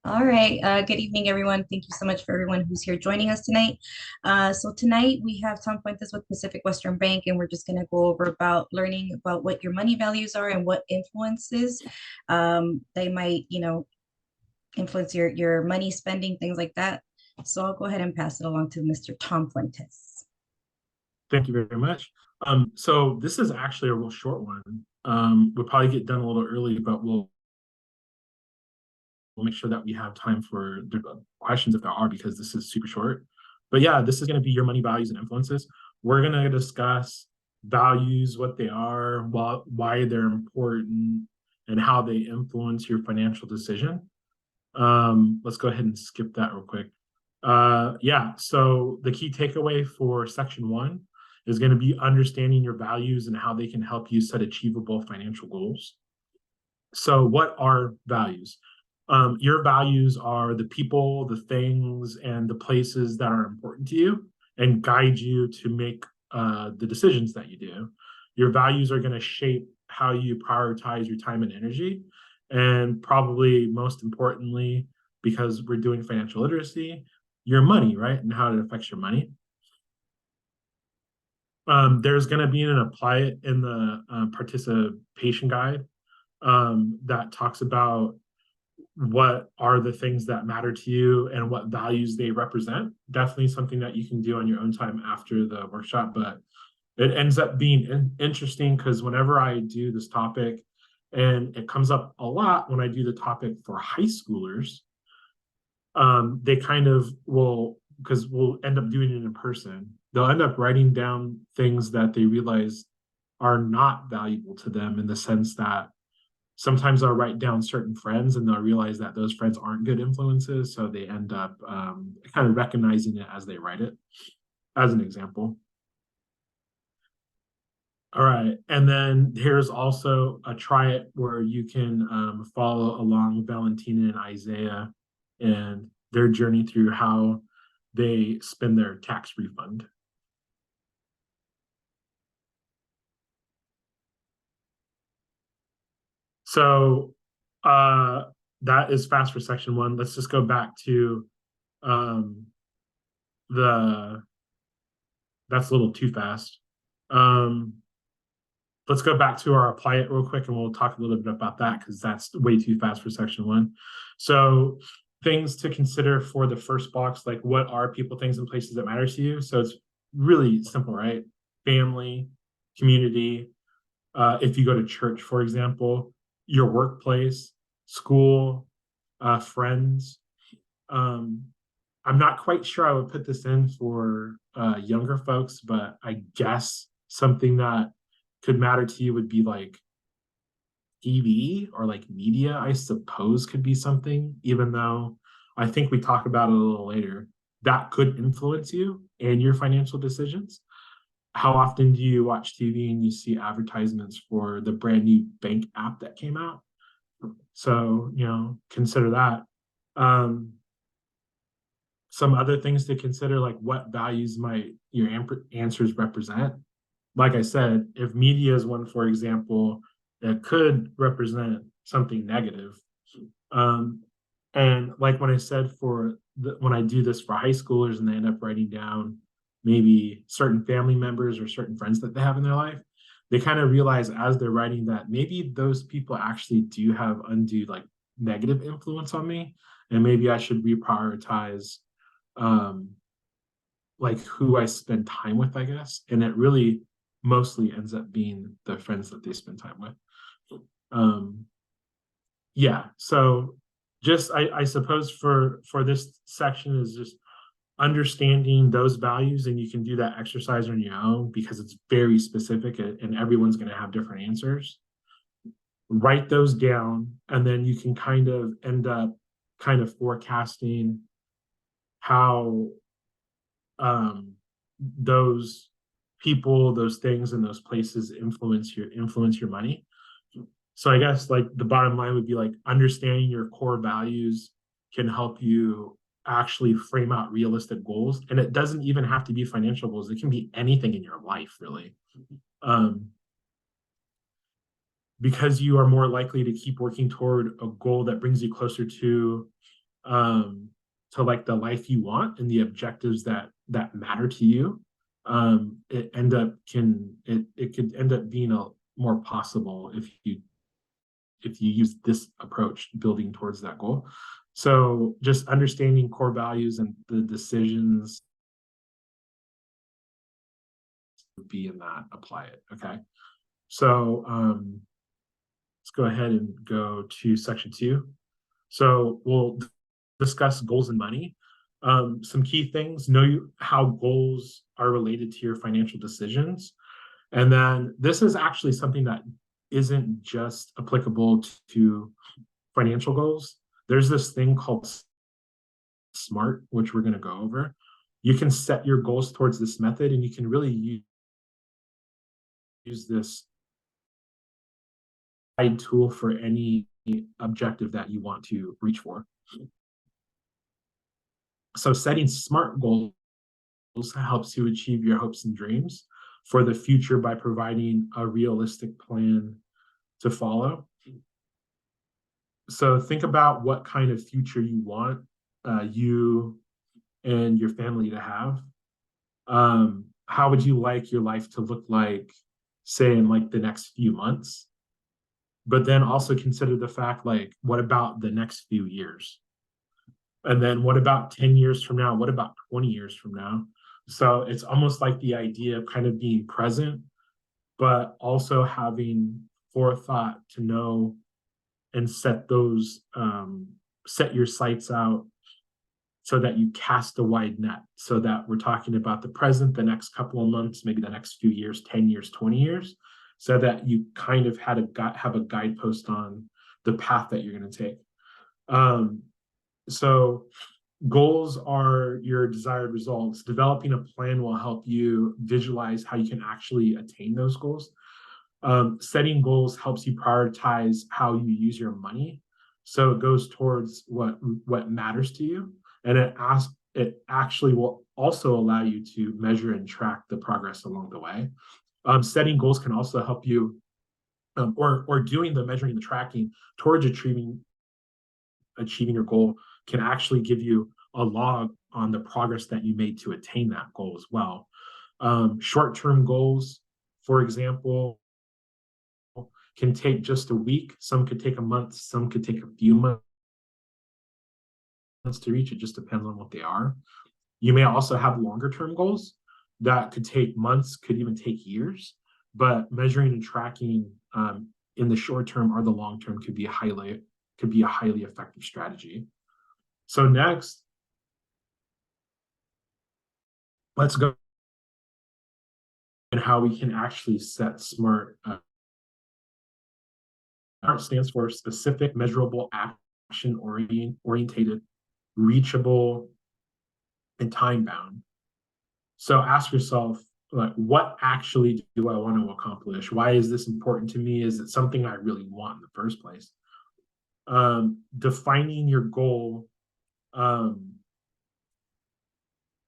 All right. Good evening, everyone. Thank you so much for everyone who's here joining us tonight. So tonight we have Tom Fuentes with Pacific Western Bank, and we're just going to go over about learning about what your money values are and what influences they might, influence your money spending, things like that. So I'll go ahead and pass it along to Mr. Tom Fuentes. Thank you very much. So this is actually a real short one. We'll probably get done a little early, but we'll make sure that we have time for the questions if there are, because this is super short. But yeah, this is going to be your money values and influences. We're going to discuss values, what they are, why they're important, and how they influence your financial decision. Let's go ahead and skip that real quick. Yeah, so the key takeaway for section one is going to be understanding your values and how they can help you set achievable financial goals. So, what are values? Your values are the people, the things, and the places that are important to you and guide you to make the decisions that you do. Your values are going to shape how you prioritize your time and energy. And probably most importantly, because we're doing financial literacy, your money, right? And how it affects your money. There's going to be an apply it in the participation guide that talks about what are the things that matter to you and what values they represent. Definitely something that you can do on your own time after the workshop, but it ends up being interesting because whenever I do this topic, and it comes up a lot when I do the topic for high schoolers, they kind of will, because we'll end up doing it in person, they'll end up writing down things that they realize are not valuable to them, in the sense that sometimes they'll write down certain friends and they'll realize that those friends aren't good influences. So they end up kind of recognizing it as they write it, as an example. All right. And then here's also a try it where you can follow along Valentina and Isaiah and their journey through how they spend their tax refund. So that is fast for section one. Let's just go back to um, the, that's a little too fast. Um, let's go back to our apply it real quick and we'll talk a little bit about that because that's way too fast for section one. So things to consider for the first box, like what are people, things, and places that matter to you? So it's really simple, right? Family, community. If you go to church, for example, your workplace, school, friends. Um, I'm not quite sure I would put this in for younger folks, but I guess something that could matter to you would be like TV or like media, I suppose could be something, even though I think we talk about it a little later. That could influence you and your financial decisions. How often do you watch TV and you see advertisements for the brand new bank app that came out? So, consider that. Um, some other things to consider, like what values might your answers represent. Like I said, if media is one, for example, that could represent something negative. Um, and like when I said when I do this for high schoolers and they end up writing down maybe certain family members or certain friends that they have in their life, they kind of realize as they're writing that maybe those people actually do have undue like negative influence on me, and maybe I should reprioritize um, like who I spend time with, I guess. And it really mostly ends up being the friends that they spend time with. Um, yeah. So just I suppose for this section is just understanding those values, and you can do that exercise on your own because it's very specific and everyone's going to have different answers. Write those down, and then you can kind of end up kind of forecasting how those people, those things, and those places influence your money. So I guess like the bottom line would be like understanding your core values can help you actually frame out realistic goals. And it doesn't even have to be financial goals. It can be anything in your life, really. Um, because you are more likely to keep working toward a goal that brings you closer to to like the life you want and the objectives that matter to you, it could end up being a more possible if you use this approach building towards that goal. So just understanding core values and the decisions be in that, apply it. Okay. So let's go ahead and go to section 2. So we'll discuss goals and money. Some key things: know how goals are related to your financial decisions. And then this is actually something that isn't just applicable to financial goals. There's this thing called SMART, which we're going to go over. You can set your goals towards this method, and you can really use this guide tool for any objective that you want to reach for. So setting SMART goals helps you achieve your hopes and dreams for the future by providing a realistic plan to follow. So think about what kind of future you want you and your family to have. How would you like your life to look like, say, in like the next few months? But then also consider the fact, like, what about the next few years? And then what about 10 years from now? What about 20 years from now? So it's almost like the idea of kind of being present, but also having forethought to know and set your sights out so that you cast a wide net, so that we're talking about the present, the next couple of months, maybe the next few years, 10 years, 20 years, so that you kind of have a guidepost on the path that you're going to take. So goals are your desired results. Developing a plan will help you visualize how you can actually attain those goals. Setting goals helps you prioritize how you use your money. So it goes towards what matters to you. And it actually will also allow you to measure and track the progress along the way. Setting goals can also help you, or doing the measuring, the tracking towards achieving your goal can actually give you a log on the progress that you made to attain that goal as well. Short-term goals, for example, can take just a week. Some could take a month. Some could take a few months to reach. It just depends on what they are. You may also have longer-term goals that could take months, could even take years. But measuring and tracking in the short term or the long term could be a highly effective strategy. So next, let's go and how we can actually set SMART. SMART stands for specific, measurable, action-oriented, reachable, and time-bound. So ask yourself, like, what actually do I want to accomplish? Why is this important to me? Is it something I really want in the first place? Defining your goal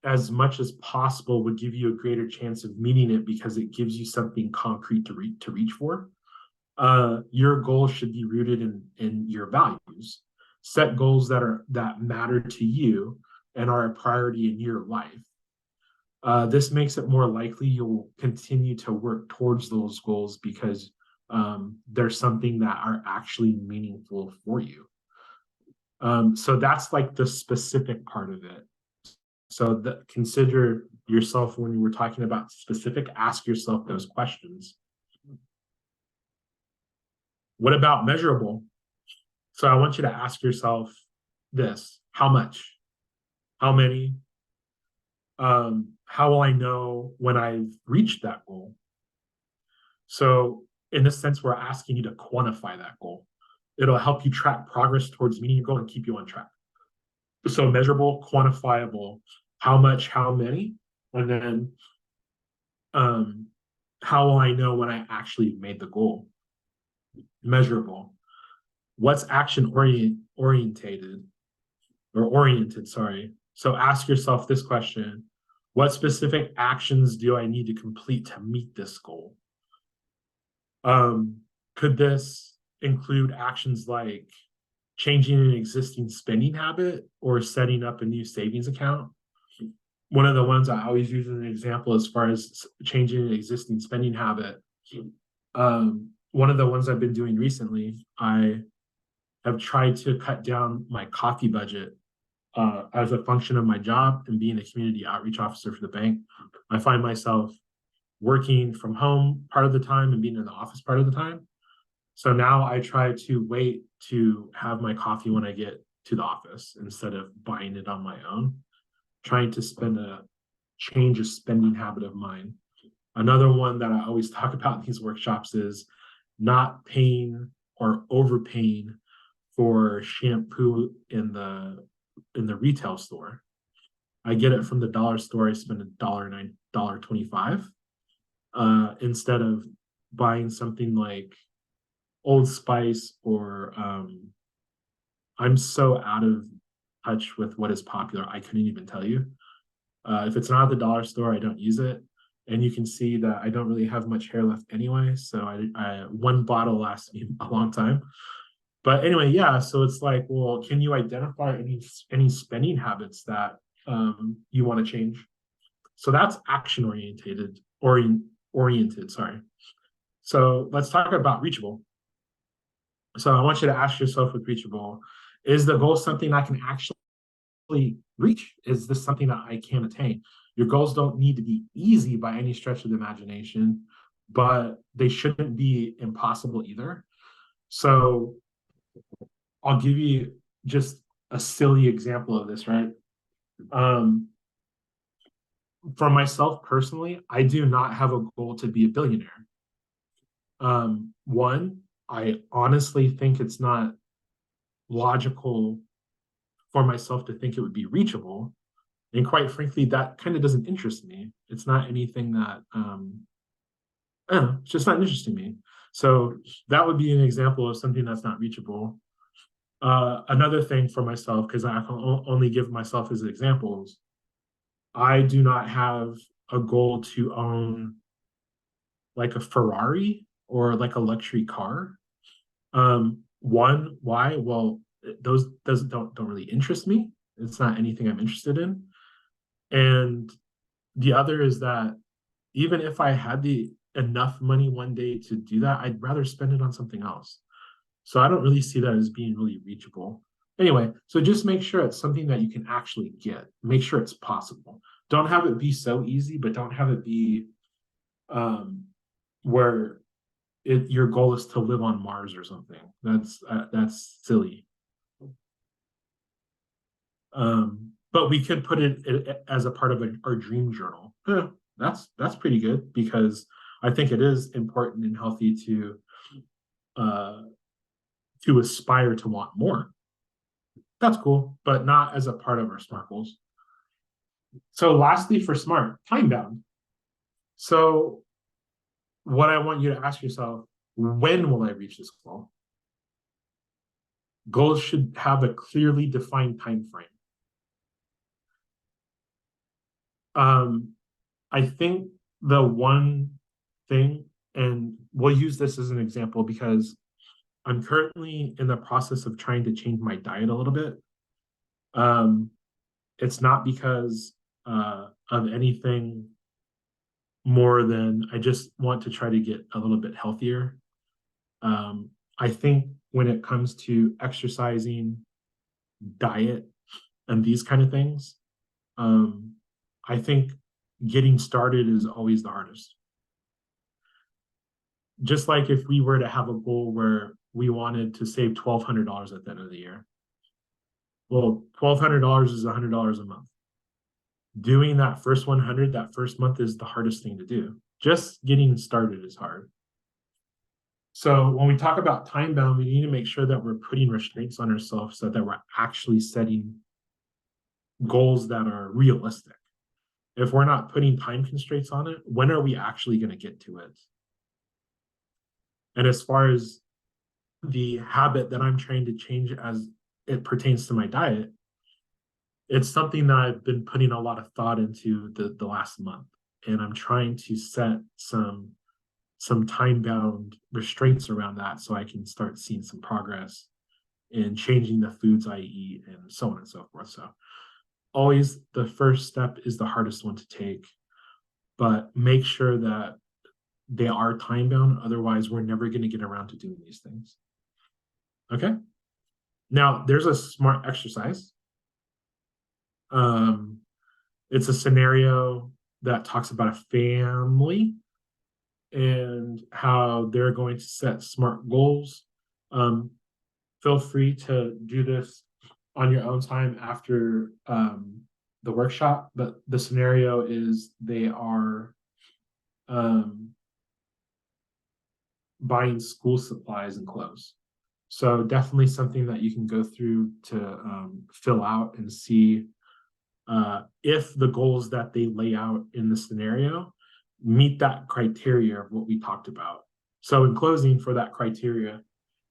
as much as possible would give you a greater chance of meeting it because it gives you something concrete to reach for. Your goal should be rooted in your values. Set goals that matter to you and are a priority in your life. This makes it more likely you'll continue to work towards those goals because there's something that are actually meaningful for you. So that's like the specific part of it. So consider yourself when we're talking about specific, ask yourself those questions. What about measurable? So I want you to ask yourself this: how much? How many? How will I know when I've reached that goal? So in this sense, we're asking you to quantify that goal. It'll help you track progress towards meeting your goal and keep you on track. So measurable, quantifiable, how much, how many, and then how will I know when I actually made the goal? Measurable. What's action oriented, sorry. So ask yourself this question: what specific actions do I need to complete to meet this goal? Could this include actions like changing an existing spending habit or setting up a new savings account. One of the ones I always use as an example as far as changing an existing spending habit. One of the ones I've been doing recently, I have tried to cut down my coffee budget as a function of my job and being a community outreach officer for the bank. I find myself working from home part of the time and being in the office part of the time. So now I try to wait to have my coffee when I get to the office instead of buying it on my own, trying to change a spending habit of mine. Another one that I always talk about in these workshops is not paying or overpaying for shampoo in the retail store. I get it from the dollar store. I spend $1.25 instead of buying something like Old Spice or I'm so out of touch with what is popular. I couldn't even tell you. If it's not at the dollar store, I don't use it. And you can see that I don't really have much hair left anyway. So I one bottle lasts me a long time. But anyway, yeah. So it's like, well, can you identify any spending habits that you want to change? So that's action oriented. Sorry. So let's talk about Reachable. So I want you to ask yourself with Reachable, is the goal something I can actually reach? Is this something that I can attain? Your goals don't need to be easy by any stretch of the imagination, but they shouldn't be impossible either. So I'll give you just a silly example of this, right? For myself personally, I do not have a goal to be a billionaire. One, I honestly think it's not logical for myself to think it would be reachable. And quite frankly, that kind of doesn't interest me. It's not anything that, I don't know, it's just not interesting to me. So that would be an example of something that's not reachable. Another thing for myself, because I can only give myself as examples, I do not have a goal to own like a Ferrari or like a luxury car. One, why? Well, those don't really interest me. It's not anything I'm interested in. And the other is that even if I had the enough money one day to do that, I'd rather spend it on something else. So I don't really see that as being really reachable. Anyway, so just make sure it's something that you can actually get. Make sure it's possible. Don't have it be so easy, but don't have it be where your goal is to live on Mars or something. That's silly. But we could put it as a part of our dream journal. Yeah, that's pretty good because I think it is important and healthy to aspire to want more. That's cool, but not as a part of our SMART goals. So lastly, for SMART, time bound. So what I want you to ask yourself, when will I reach this goal? Goals should have a clearly defined time frame. I think the one thing, and we'll use this as an example because I'm currently in the process of trying to change my diet a little bit. It's not because of anything more than I just want to try to get a little bit healthier. I think when it comes to exercising, diet, and these kind of things, I think getting started is always the hardest. Just like if we were to have a goal where we wanted to save $1,200 at the end of the year. Well, $1,200 is $100 a month. Doing that first 100, that first month is the hardest thing to do. Just getting started is hard. So when we talk about time bound, we need to make sure that we're putting restraints on ourselves so that we're actually setting goals that are realistic. If we're not putting time constraints on it, when are we actually going to get to it? And as far as the habit that I'm trying to change as it pertains to my diet, it's something that I've been putting a lot of thought into the last month. And I'm trying to set some time-bound restraints around that so I can start seeing some progress in changing the foods I eat, and so on and so forth. So always the first step is the hardest one to take, but make sure that they are time bound. Otherwise, we're never going to get around to doing these things. Okay. Now, there's a smart exercise. It's a scenario that talks about a family and how they're going to set smart goals. Feel free to do this on your own time after the workshop, but the scenario is they are buying school supplies and clothes. So definitely something that you can go through to fill out and see if the goals that they lay out in the scenario meet that criteria of what we talked about. So in closing, for that criteria,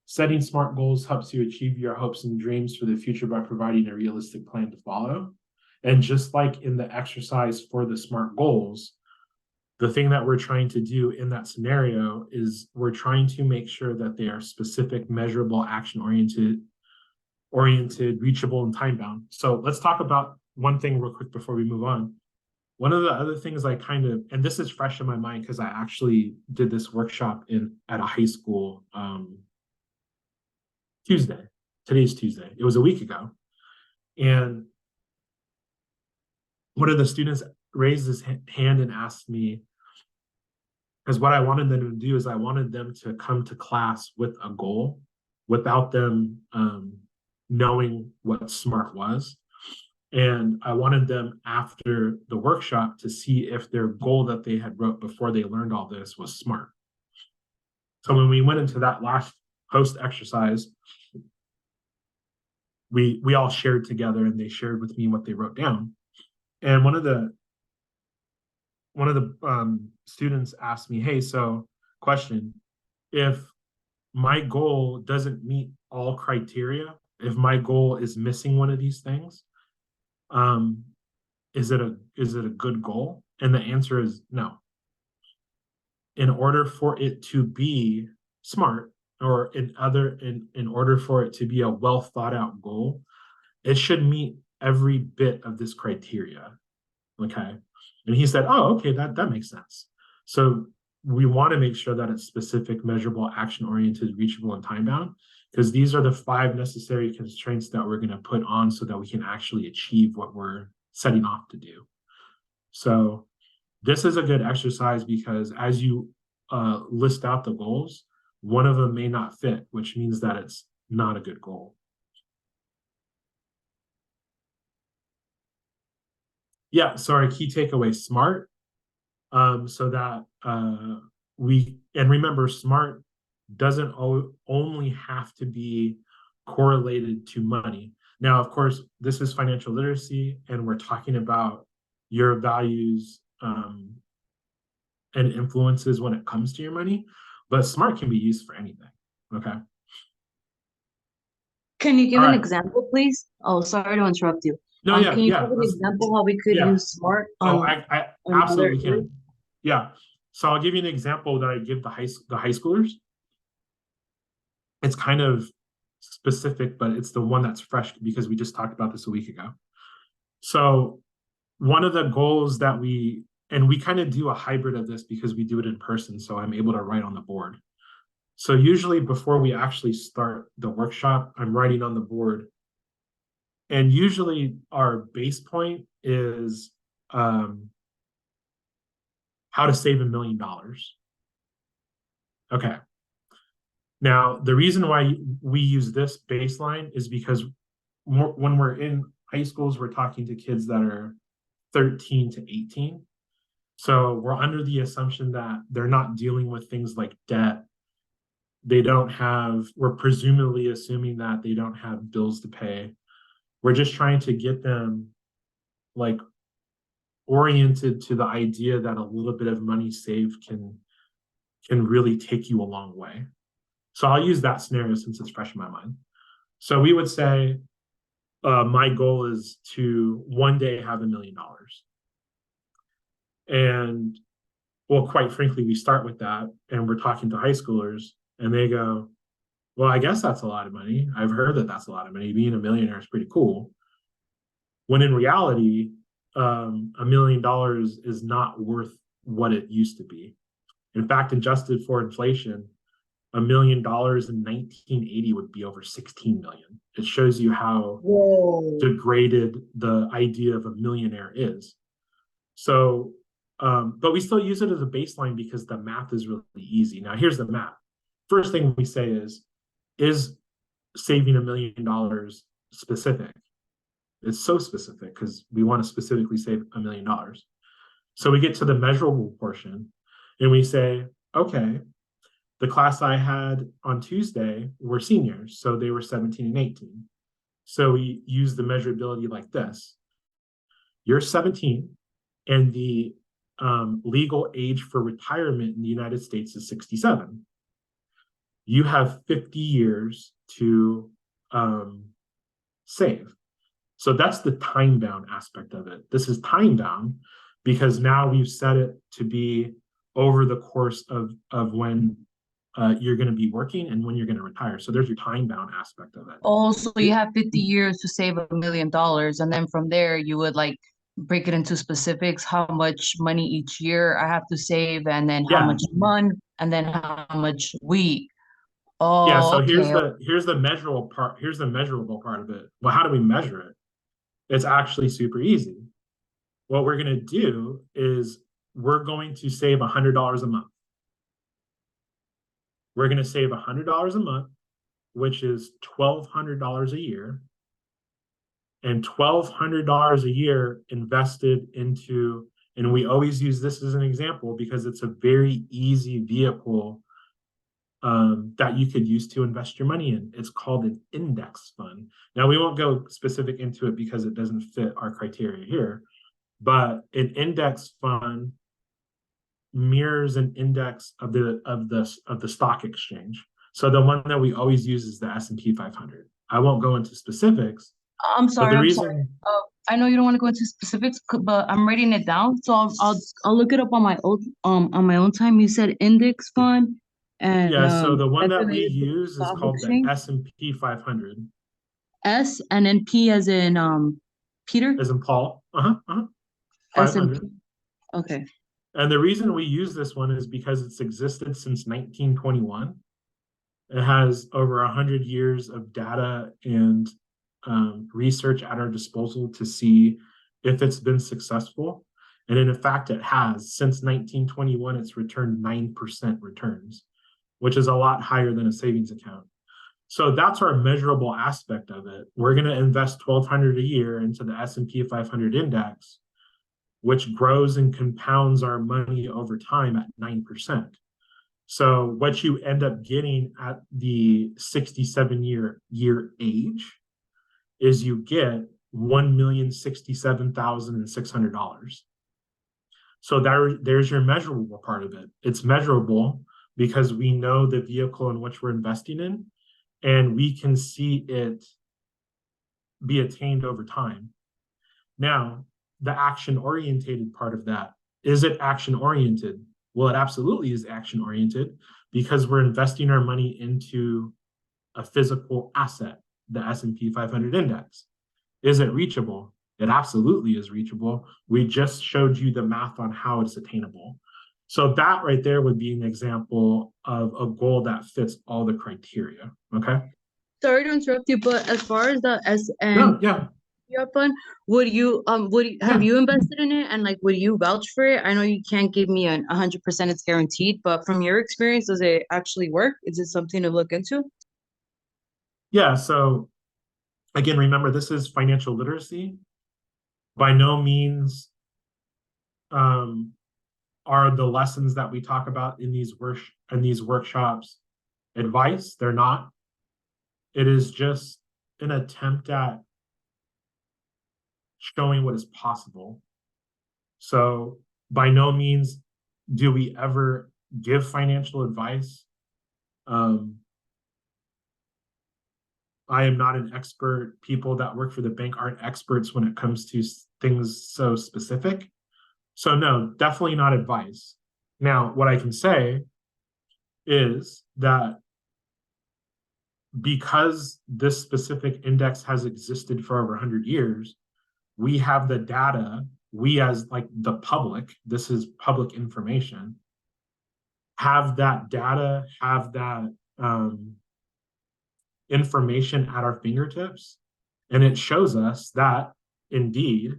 setting smart goals helps you achieve your hopes and dreams for the future by providing a realistic plan to follow. And just like in the exercise for the SMART goals, the thing that we're trying to do in that scenario is we're trying to make sure that they are specific, measurable, action-oriented, reachable, and time-bound. So let's talk about one thing real quick before we move on. One of the other things I kind of, and this is fresh in my mind because I actually did this workshop at a high school Tuesday. Today's Tuesday. It was a week ago. And one of the students raised his hand and asked me, because what I wanted them to do is I wanted them to come to class with a goal without them knowing what SMART was. And I wanted them after the workshop to see if their goal that they had wrote before they learned all this was SMART. So when we went into that last post exercise, we all shared together and they shared with me what they wrote down. And one of the students asked me, hey, so question, if my goal doesn't meet all criteria, if my goal is missing one of these things, is it a good goal? And the answer is no. In order for it to be SMART, or in order for it to be a well thought out goal, it should meet every bit of this criteria. Okay. And he said, oh, okay, that makes sense. So we want to make sure that it's specific, measurable, action-oriented, reachable, and time-bound, because these are the 5 necessary constraints that we're going to put on so that we can actually achieve what we're setting off to do. So this is a good exercise because as you list out the goals, one of them may not fit, which means that it's not a good goal. Yeah, so our key takeaway, SMART, so that and remember, SMART doesn't only have to be correlated to money. Now, of course, this is financial literacy, and we're talking about your values and influences when it comes to your money, but SMART can be used for anything, okay? Can you give an example, please? Oh, sorry to interrupt you. No, yeah, Can you give an example how we could use SMART on I absolutely can. Yeah. So I'll give you an example that I give the high schoolers. It's kind of specific, but it's the one that's fresh because we just talked about this a week ago. So one of the goals that we kind of do a hybrid of this because we do it in person, so I'm able to write on the board. So usually before we actually start the workshop, I'm writing on the board. And usually our base point is how to save $1 million. Okay. Now, the reason why we use this baseline is because when we're in high schools, we're talking to kids that are 13 to 18. So we're under the assumption that they're not dealing with things like debt. We're presumably assuming that they don't have bills to pay. We're just trying to get them like oriented to the idea that a little bit of money saved can really take you a long way. So I'll use that scenario since it's fresh in my mind. So we would say, my goal is to one day have $1 million. And well, quite frankly, we start with that and we're talking to high schoolers and they go, well, I guess that's a lot of money. I've heard that that's a lot of money. Being a millionaire is pretty cool. When in reality, $1 million is not worth what it used to be. In fact, adjusted for inflation, $1 million in 1980 would be over 16 million. It shows you how Whoa. degraded the idea of a millionaire is. So, but we still use it as a baseline because the math is really easy. Now, here's the math. First thing we say is saving $1 million specific? It's so specific because we want to specifically save $1 million. So we get to the measurable portion and we say, okay, the class I had on Tuesday were seniors, so they were 17 and 18. So we use the measurability like this. You're 17 and the legal age for retirement in the United States is 67. You have 50 years to save. So that's the time-bound aspect of it. This is time-bound because now we've set it to be over the course of when you're going to be working and when you're going to retire. So there's your time-bound aspect of it. Also, you have 50 years to save $1 million, and then from there you would like break it into specifics, how much money each year I have to save, and then how Yeah. much month, and then how much week. Yeah, Oh, so here's okay. the measurable part. Here's the measurable part of it. Well, how do we measure it? It's actually super easy. What we're going to do is we're going to save $100 a month. We're going to save $100 a month, which is $1,200 a year, and $1,200 a year invested into, and we always use this as an example because it's a very easy vehicle that you could use to invest your money in. It's called an index fund. Now, we won't go specific into it because it doesn't fit our criteria here, but an index fund mirrors an index of the stock exchange. So the one that we always use is the S&P 500. I won't go into specifics, I'm but sorry, the I'm sorry. reason, I know you don't want to go into specifics, but I'm writing it down, so I'll look it up on my own time. You said index fund, and yeah, so the one that's that we related to the use is stock called the exchange. S&P 500, S and then P as in Peter. as in Paul, S and P. 500. Okay. And the reason we use this one is because it's existed since 1921. It has over 100 years of data and research at our disposal to see if it's been successful. And in fact, it has. Since 1921, it's returned 9% returns, which is a lot higher than a savings account. So that's our measurable aspect of it. We're going to invest $1,200 a year into the S&P 500 index, which grows and compounds our money over time at 9%. So what you end up getting at the 67-year age is you get $1,067,600. So there's your measurable part of it. It's measurable because we know the vehicle in which we're investing in, and we can see it be attained over time. Now, the action-oriented part of that, is it action-oriented? Well, it absolutely is action-oriented because we're investing our money into a physical asset, the S&P 500 index. Is it reachable? It absolutely is reachable. We just showed you the math on how it's attainable. So that right there would be an example of a goal that fits all the criteria, okay? Sorry to interrupt you, but as far as the S No, and yeah, P fund, have yeah. you invested in it, and like would you vouch for it? I know you can't give me 100% it's guaranteed, but from your experience, does it actually work? Is it something to look into? Yeah, so again, remember, this is financial literacy. By no means are the lessons that we talk about in these workshops advice. They're not. It is just an attempt at showing what is possible. So by no means do we ever give financial advice. I am not an expert. People that work for the bank aren't experts when it comes to things so specific. So no, definitely not advice. Now, what I can say is that because this specific index has existed for over 100 years, we have the data, we as like the public, this is public information, have that data, have that information at our fingertips. And it shows us that indeed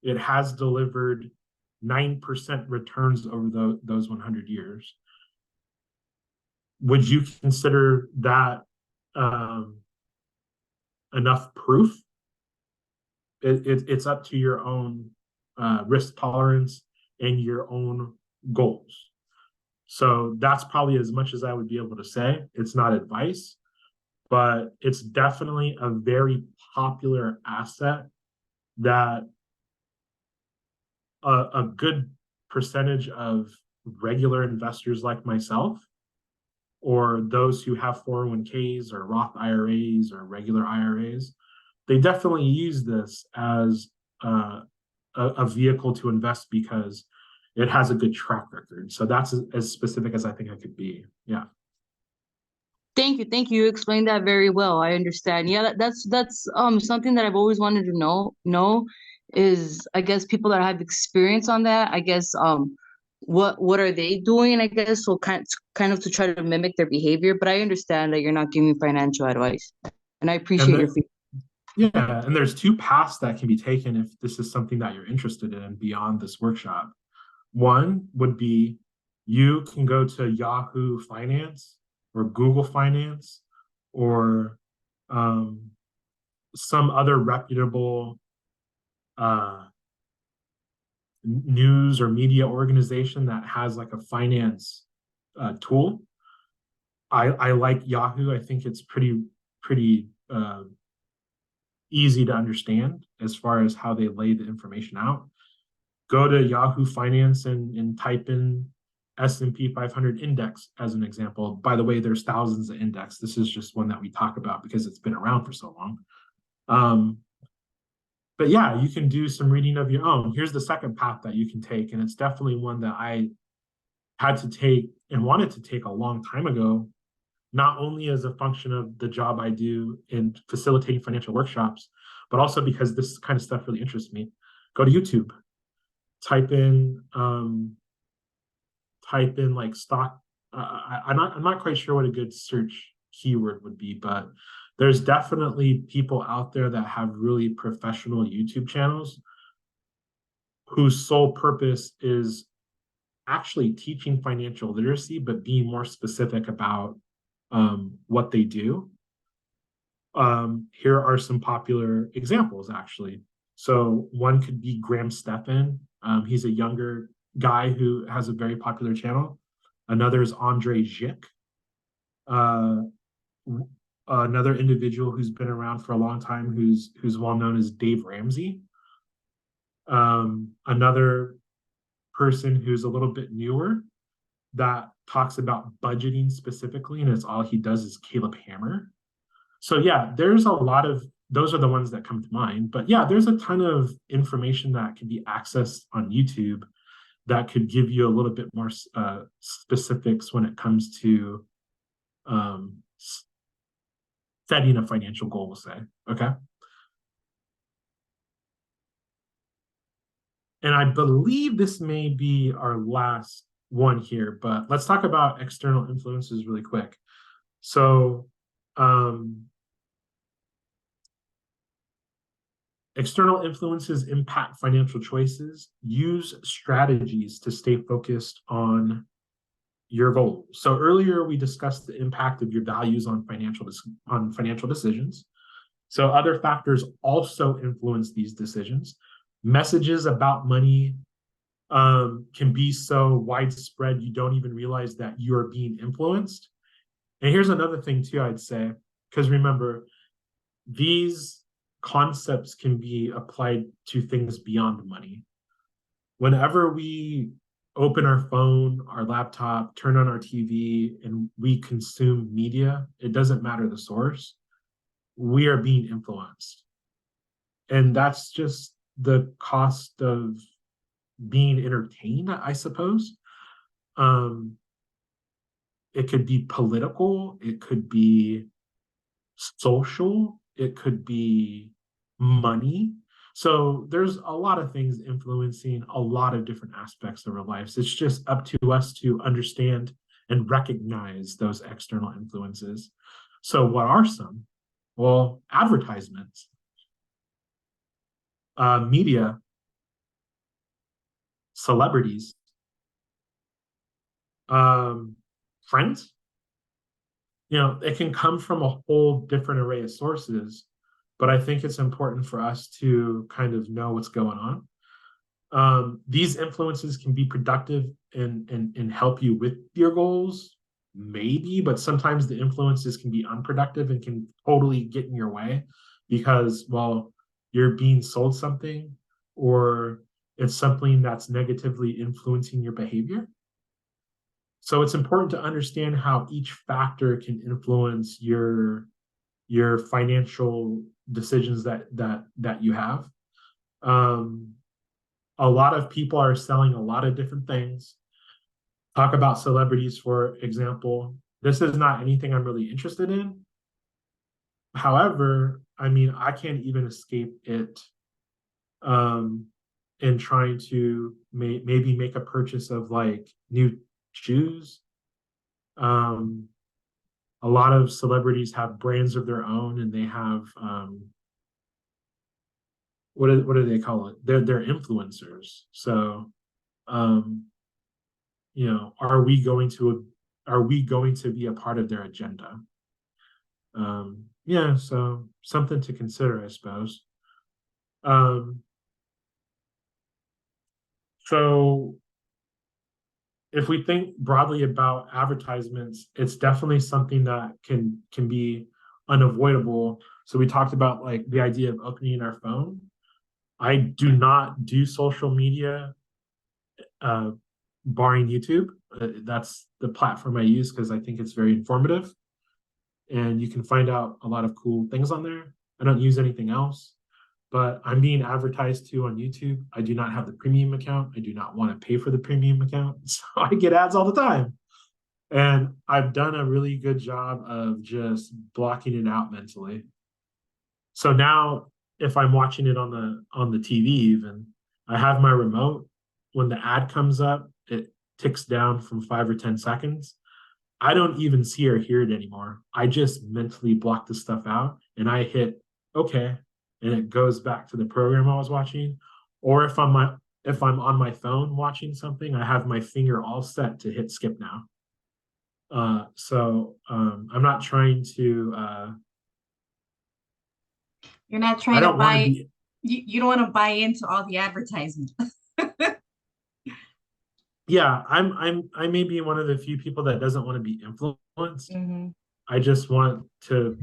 it has delivered 9% returns over those 100 years. Would you consider that enough proof? It's up to your own risk tolerance and your own goals. So that's probably as much as I would be able to say. It's not advice, but it's definitely a very popular asset that a good percentage of regular investors like myself, or those who have 401ks or Roth IRAs or regular IRAs, they definitely use this as a vehicle to invest because it has a good track record. So that's as specific as I think I could be. Yeah. Thank you. Thank you. You explained that very well. I understand. Yeah, that's something that I've always wanted to know is, I guess, people that have experience on that, I guess what are they doing, I guess, so kind of to try to mimic their behavior. But I understand that you're not giving financial advice. And I appreciate your feedback. Yeah, and there's two paths that can be taken if this is something that you're interested in beyond this workshop. One would be you can go to Yahoo Finance or Google Finance or some other reputable news or media organization that has like a finance tool. I like Yahoo. I think it's pretty easy to understand as far as how they lay the information out. Go to Yahoo Finance and type in S&P 500 index as an example. By the way, there's thousands of index. This is just one that we talk about because it's been around for so long. But yeah, you can do some reading of your own. Here's the second path that you can take, and it's definitely one that I had to take and wanted to take a long time ago, not only as a function of the job I do in facilitating financial workshops, but also because this kind of stuff really interests me. Go to YouTube, type in like stock. I'm not quite sure what a good search keyword would be, but there's definitely people out there that have really professional YouTube channels whose sole purpose is actually teaching financial literacy, but being more specific about what they do. Here are some popular examples, actually. So one could be Graham Stephan. He's a younger guy who has a very popular channel. Another is Andre Zick. Another individual who's been around for a long time, who's well known as Dave Ramsey. Another person who's a little bit newer that talks about budgeting specifically, and it's all he does is Caleb Hammer. So yeah, there's a lot of, those are the ones that come to mind. But yeah, there's a ton of information that can be accessed on YouTube that could give you a little bit more specifics when it comes to setting a financial goal, we'll say, okay? And I believe this may be our last one here, but let's talk about external influences really quick. So external influences impact financial choices. Use strategies to stay focused on your goals. So earlier we discussed the impact of your values on financial decisions. So other factors also influence these decisions. Messages about money can be so widespread you don't even realize that you are being influenced. And here's another thing too, I'd say, because remember, these concepts can be applied to things beyond money. Whenever we open our phone, our laptop, turn on our TV, and we consume media, it doesn't matter the source, we are being influenced. And that's just the cost of being entertained, I suppose. It could be political, it could be social, it could be money. So there's a lot of things influencing a lot of different aspects of our lives. It's just up to us to understand and recognize those external influences. So what are some? Well, advertisements, media, celebrities, friends. You know, it can come from a whole different array of sources, but I think it's important for us to kind of know what's going on. These influences can be productive and help you with your goals, maybe, but sometimes the influences can be unproductive and can totally get in your way because, well, you're being sold something or it's something that's negatively influencing your behavior. So it's important to understand how each factor can influence your financial decisions that you have. A lot of people are selling a lot of different things. Talk about celebrities, for example. This is not anything I'm really interested in. However, I mean, I can't even escape it in trying to maybe make a purchase of like new shoes. A lot of celebrities have brands of their own and they have what do they call it? They're influencers. So you know, are we going to be a part of their agenda? Yeah, so something to consider, I suppose. So if we think broadly about advertisements, it's definitely something that can be unavoidable. So we talked about like the idea of opening our phone. I do not do social media, barring YouTube. That's the platform I use because I think it's very informative. And you can find out a lot of cool things on there. I don't use anything else, but I'm being advertised to on YouTube. I do not have the premium account. I do not want to pay for the premium account. So I get ads all the time. And I've done a really good job of just blocking it out mentally. So now if I'm watching it on the TV even, I have my remote. When the ad comes up, it ticks down from 5 or 10 seconds. I don't even see or hear it anymore. I just mentally block the stuff out and I hit okay, and it goes back to the program I was watching. Or if I'm on my phone watching something, I have my finger all set to hit skip now. So I'm not trying to. You're not I trying to don't want to buy, be. you don't want to buy into all the advertisement. Yeah, I may be one of the few people that doesn't want to be influenced. Mhm. I just want to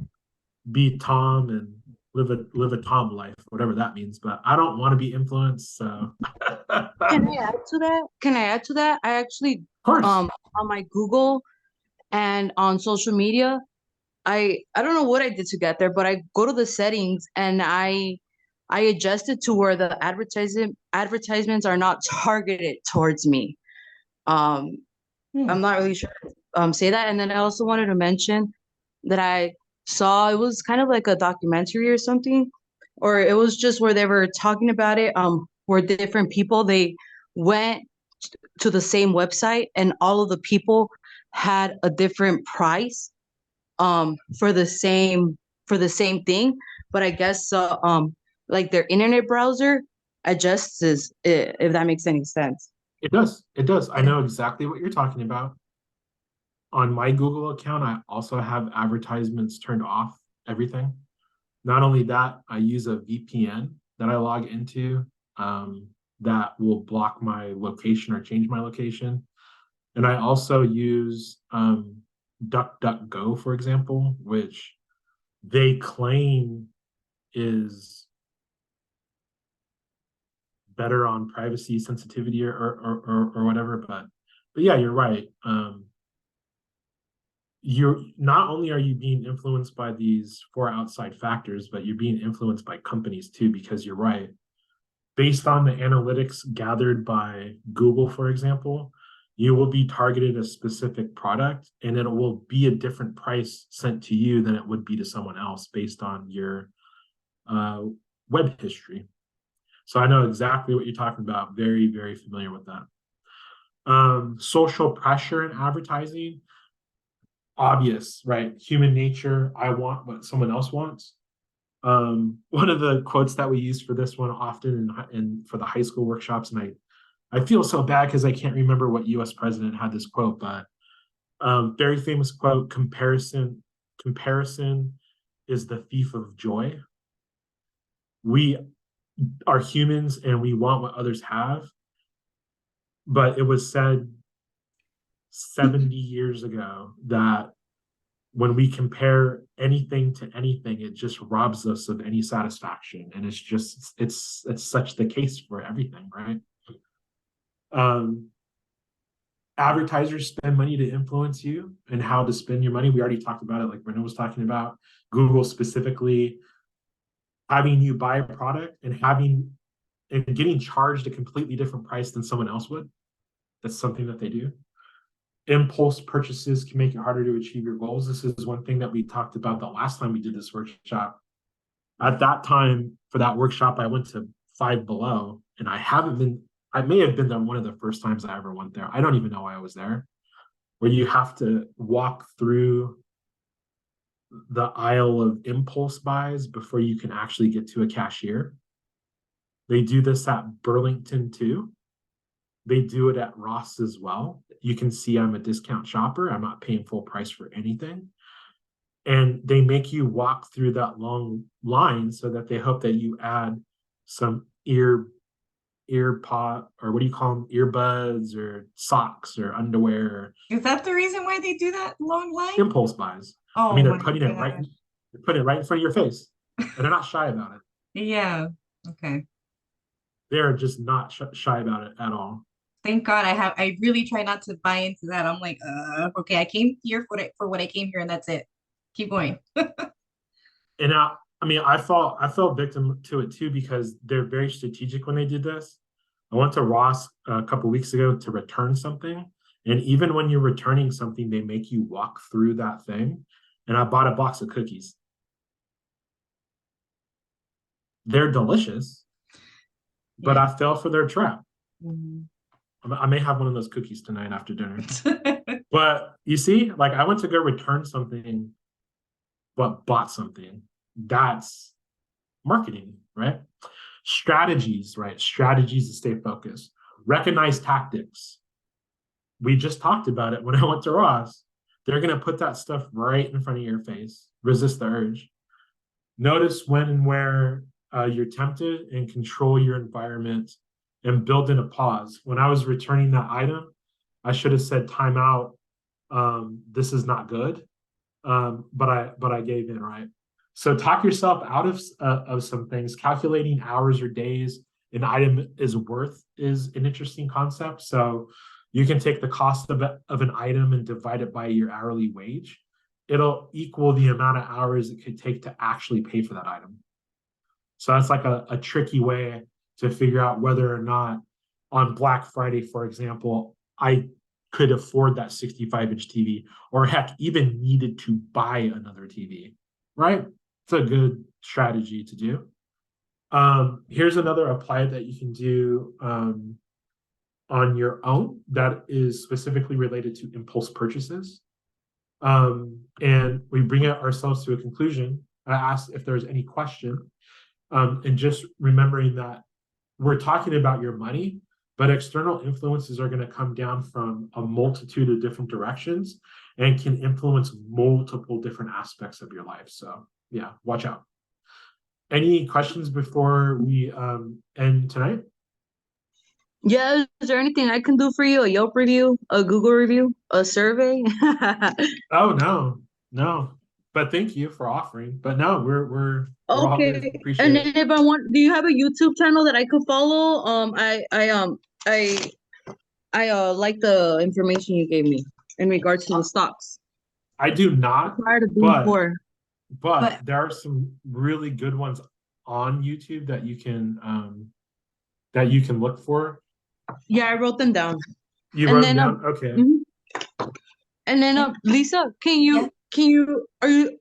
be Tom and live a Tom life, whatever that means. But I don't want to be influenced. So, of Can I add to that? Can I add to that? I actually, course, on my Google and on social media, I don't know what I did to get there, but I go to the settings and I adjust it to where the advertisements are not targeted towards me. Um, Hmm. I'm not really sure say that. And then I also wanted to mention that I saw it was kind of like a documentary or something, or it was just where they were talking about it, where different people they went to the same website and all of the people had a different price for the same thing. But I guess like their internet browser adjusts it, if that makes any sense. it does. It does. I know exactly what you're talking about. On my Google account, I also have advertisements turned off, everything. Not only that, I use a VPN that I log into that will block my location or change my location. And I also use DuckDuckGo, for example, which they claim is better on privacy sensitivity or whatever. But yeah, you're right. You're not only are you being influenced by these four outside factors, but you're being influenced by companies too, because you're right. Based on the analytics gathered by Google, for example, you will be targeted a specific product, and it will be a different price sent to you than it would be to someone else based on your web history. So I know exactly what you're talking about. Very, very familiar with that. Social pressure in advertising, obvious, right? Human nature. I want what someone else wants. One of the quotes that we use for this one often in for the high school workshops, and I feel so bad because I can't remember what US president had this quote, but very famous quote, comparison is the thief of joy. We are humans and we want what others have, but it was said 70 years ago that when we compare anything to anything, it just robs us of any satisfaction. And it's such the case for everything, right? Advertisers spend money to influence you and how to spend your money. We already talked about it, like Brenda was talking about. Google specifically having you buy a product and getting charged a completely different price than someone else would. That's something that they do. Impulse purchases can make it harder to achieve your goals. This is one thing that we talked about the last time we did this workshop. At that time, for that workshop, I went to Five Below, and I may have been there one of the first times I ever went there. I don't even know why I was there, where you have to walk through the aisle of impulse buys before you can actually get to a cashier. They do this at Burlington too. They do it at Ross as well. You can see I'm a discount shopper. I'm not paying full price for anything. And they make you walk through that long line so that they hope that you add some ear pod, or what do you call them? Earbuds or socks or underwear. Is that the reason why they do that long line? Impulse buys. Oh, I mean, they're my putting it gosh. right in front of your face. And they're not shy about it. Yeah. Okay. They're just not shy about it at all. Thank God I really try not to buy into that. I'm like, okay, I came here for what I came here, and that's it. Keep going. And I mean, I fell victim to it too, because they're very strategic when they did this. I went to Ross a couple weeks ago to return something. And even when you're returning something, they make you walk through that thing. And I bought a box of cookies. They're delicious, but Yeah. I fell for their trap. Mhm. I may have one of those cookies tonight after dinner. But you see, like, I went to go return something, but bought something. That's marketing, right? Strategies, right? Strategies to stay focused. Recognize tactics. We just talked about it when I went to Ross. They're going to put that stuff right in front of your face. Resist the urge. Notice when and where you're tempted, and control your environment and build in a pause. When I was returning that item, I should have said time out. This is not good. But I gave in, right? So talk yourself out of some things. Calculating hours or days an item is worth is an interesting concept. So you can take the cost of an item and divide it by your hourly wage. It'll equal the amount of hours it could take to actually pay for that item. So that's like a tricky way to figure out whether or not on Black Friday, for example, I could afford that 65-inch TV, or heck, even needed to buy another TV, right? It's a good strategy to do. Here's another apply that you can do on your own that is specifically related to impulse purchases. And we bring it ourselves to a conclusion. I asked if there's any question, and just remembering that we're talking about your money, but external influences are going to come down from a multitude of different directions and can influence multiple different aspects of your life. So yeah, watch out. Any questions before we end tonight? Yeah, is there anything I can do for you? A Yelp review, a Google review, a survey? Oh, no. But thank you for offering. But no, we're all good. Okay. Appreciate And it. if I want, do you have a YouTube channel that I could follow? I like the information you gave me in regards to the stocks. I do not, Prior to being poor. but there are some really good ones on YouTube that you can look for. Yeah, I wrote them down. You And wrote then, them down? Okay. mhm. And then, Yeah. Lisa, Yeah. are you,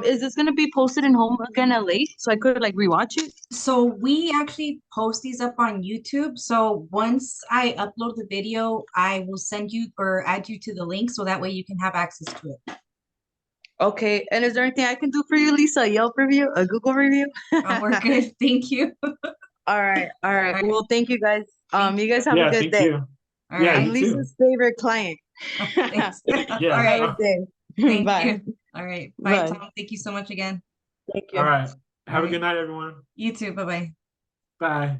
is this gonna be posted in Home Again LA so I could like rewatch it? So we actually post these up on YouTube. So once I upload the video, I will send you or add you to the link so that way you can have access to it. Okay. And is there anything I can do for you, Lisa? A Yelp review, a Google review? We're good. Thank you. All right. All right. All right. Well, thank you guys. Thank You guys you. have a Yeah, good thank day. you. All Yeah, right. I'm you too. Lisa's favorite client. Thanks. All Yeah. right. Have a good day. Thank Bye. you. All right. Bye, Bye. Tom. Thank you so much again. Thank All you. right. All Have a right. good night, everyone. You too. Bye-bye. Bye.